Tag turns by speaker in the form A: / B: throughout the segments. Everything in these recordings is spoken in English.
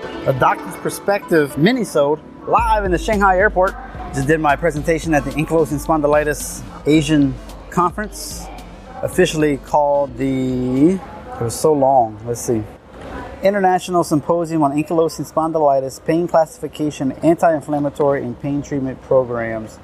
A: A Doctor's Perspective mini-sode live in the Shanghai airport. Just did my presentation at the Ankylosing Spondylitis Asian Conference, officially called it was so long, let's see, International Symposium on Ankylosing Spondylitis, Pain Classification, Anti-Inflammatory and Pain Treatment Programs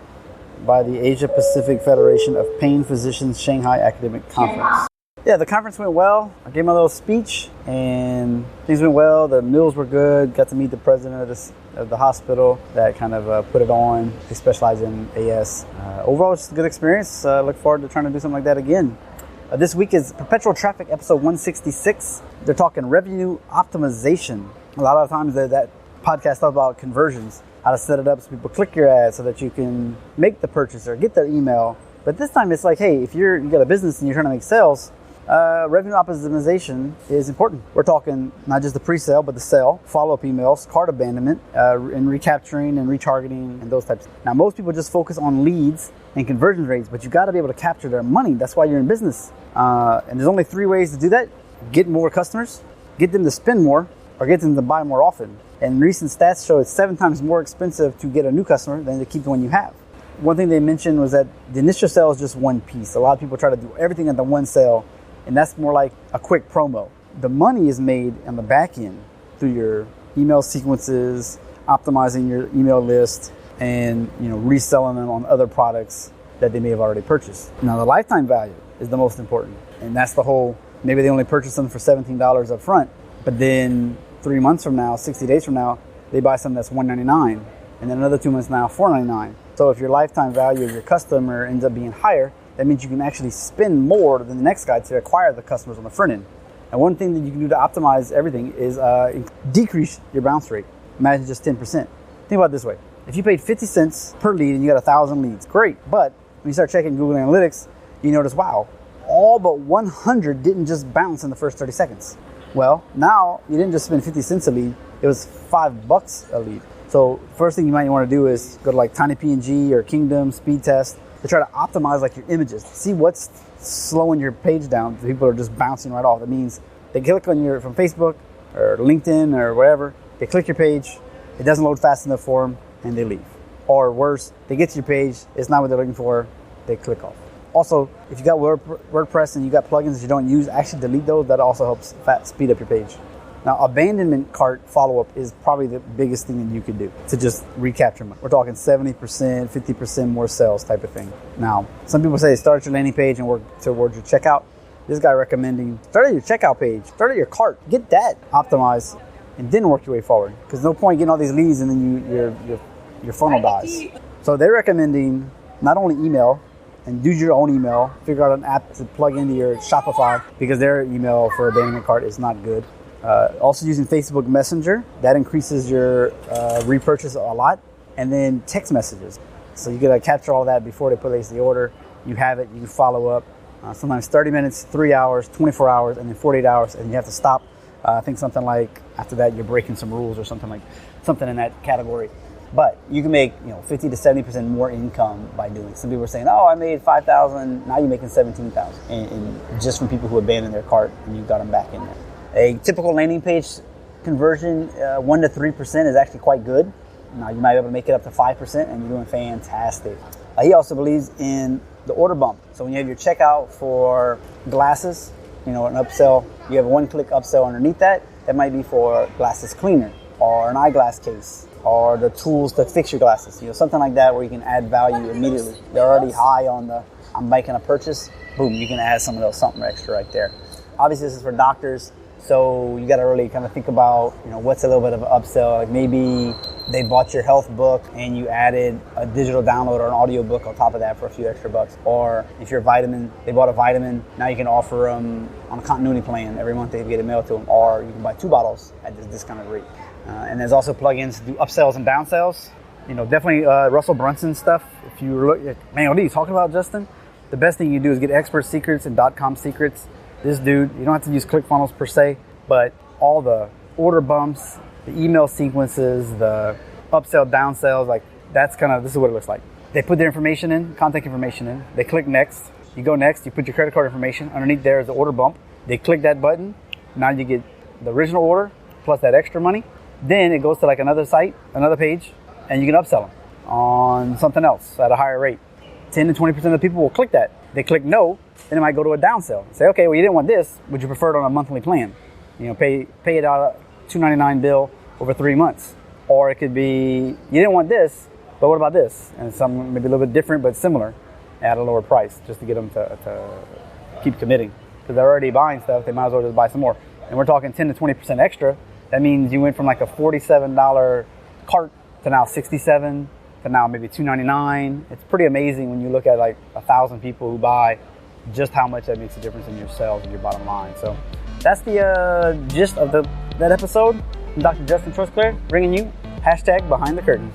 A: by the Asia Pacific Federation of Pain Physicians Shanghai Academic Conference. Yeah, the conference went well. I gave my little speech and things went well. The meals were good. Got to meet the president of the hospital that kind of put it on. They specialize in AS. Overall, it's just a good experience. Look forward to trying to do something like that again. This week is Perpetual Traffic episode 166. They're talking revenue optimization. A lot of times that podcast talks about conversions, how to set it up so people click your ad so that you can make the purchase or get their email. But this time it's like, hey, if you got a business and you're trying to make sales, revenue optimization is important. We're talking not just the pre-sale, but the sale, follow-up emails, cart abandonment, and recapturing and retargeting and those types. Now, most people just focus on leads and conversion rates, but you got to be able to capture their money. That's why you're in business. And there's only 3 ways to do that. Get more customers, get them to spend more, or get them to buy more often. And recent stats show it's 7 times more expensive to get a new customer than to keep the one you have. One thing they mentioned was that the initial sale is just one piece. A lot of people try to do everything at the one sale, and that's more like a quick promo. The money is made on the back end through your email sequences, optimizing your email list, and reselling them on other products that they may have already purchased. Now, the lifetime value is the most important, and that's the whole, maybe they only purchase them for $17 up front, but then 3 months from now, 60 days from now, they buy something that's $199, and then another 2 months now, $499. So if your lifetime value of your customer ends up being higher, that means you can actually spend more than the next guy to acquire the customers on the front end. And one thing that you can do to optimize everything is decrease your bounce rate. Imagine just 10%. Think about it this way. If you paid 50 cents per lead and you got 1,000 leads, great. But when you start checking Google Analytics, you notice, wow, all but 100 didn't just bounce in the first 30 seconds. Well, now you didn't just spend 50 cents a lead, it was $5 a lead. So first thing you might want to do is go to like TinyPNG or Kingdom, Speed Test, to try to optimize like your images. See what's slowing your page down. People are just bouncing right off. That means they click on from Facebook or LinkedIn or wherever, they click your page, it doesn't load fast enough for them, and they leave. Or worse, they get to your page, it's not what they're looking for, they click off. Also, if you got WordPress and you got plugins that you don't use, actually delete those. That also helps speed up your page. Now, abandonment cart follow-up is probably the biggest thing that you could do to just recapture money. We're talking 70%, 50% more sales type of thing. Now, some people say start at your landing page and work towards your checkout. This guy recommending start at your checkout page, start at your cart, get that optimized, and then work your way forward. Because no point getting all these leads and then your funnel dies. So they're recommending not only email, and do your own email, figure out an app to plug into your Shopify because their email for abandonment cart is not good. Also using Facebook Messenger, that increases your repurchase a lot. And then text messages. So you gotta capture all that before they place the order. You have it, you can follow up. Sometimes 30 minutes, 3 hours, 24 hours, and then 48 hours, and you have to stop. I think something like after that you're breaking some rules or something in that category. But you can make 50 to 70% more income by doing it. Some people are saying, oh, I made $5,000, now you're making $17,000. And just from people who abandoned their cart and you got them back in there. A typical landing page conversion, 1 to 3% is actually quite good. Now you might be able to make it up to 5% and you're doing fantastic. He also believes in the order bump. So when you have your checkout for glasses, an upsell, you have a one-click upsell underneath that. That might be for glasses cleaner or an eyeglass case, or the tools to fix your glasses, something like that where you can add value immediately. They're already high on I'm making a purchase, boom, you can add something extra right there. Obviously, this is for doctors, so you got to really kind of think about, what's a little bit of an upsell. Like maybe they bought your health book and you added a digital download or an audio book on top of that for a few extra bucks. Or if you're they bought a vitamin, now you can offer them on a continuity plan. Every month they get it mailed to them, or you can buy 2 bottles at this discounted rate. And there's also plugins to do upsells and downsells. Definitely Russell Brunson stuff. If you look, man, what are you talking about, Justin? The best thing you do is get expert secrets and .com secrets. This dude, you don't have to use ClickFunnels per se, but all the order bumps, the email sequences, the upsell, downsells, this is what it looks like. They put their information in, contact information in. They click next. You go next. You put your credit card information. Underneath there is the order bump. They click that button. Now you get the original order plus that extra money. Then it goes to like another site, another page, and you can upsell them on something else at a higher rate. 10 to 20% of the people will click that. They click no, then it might go to a downsell. Say, okay, well, you didn't want this. Would you prefer it on a monthly plan? Pay it out $2.99 bill over 3 months. Or it could be, you didn't want this, but what about this? And some maybe a little bit different, but similar at a lower price, just to get them to keep committing. Because they're already buying stuff, they might as well just buy some more. And we're talking 10 to 20% extra. That means you went from like a $47 cart to now $67 to now maybe $2.99. It's pretty amazing when you look at like 1,000 people who buy, just how much that makes a difference in your sales and your bottom line. So that's the gist of that episode. I'm Dr. Justin Trosclair, bringing you #BehindTheCurtain.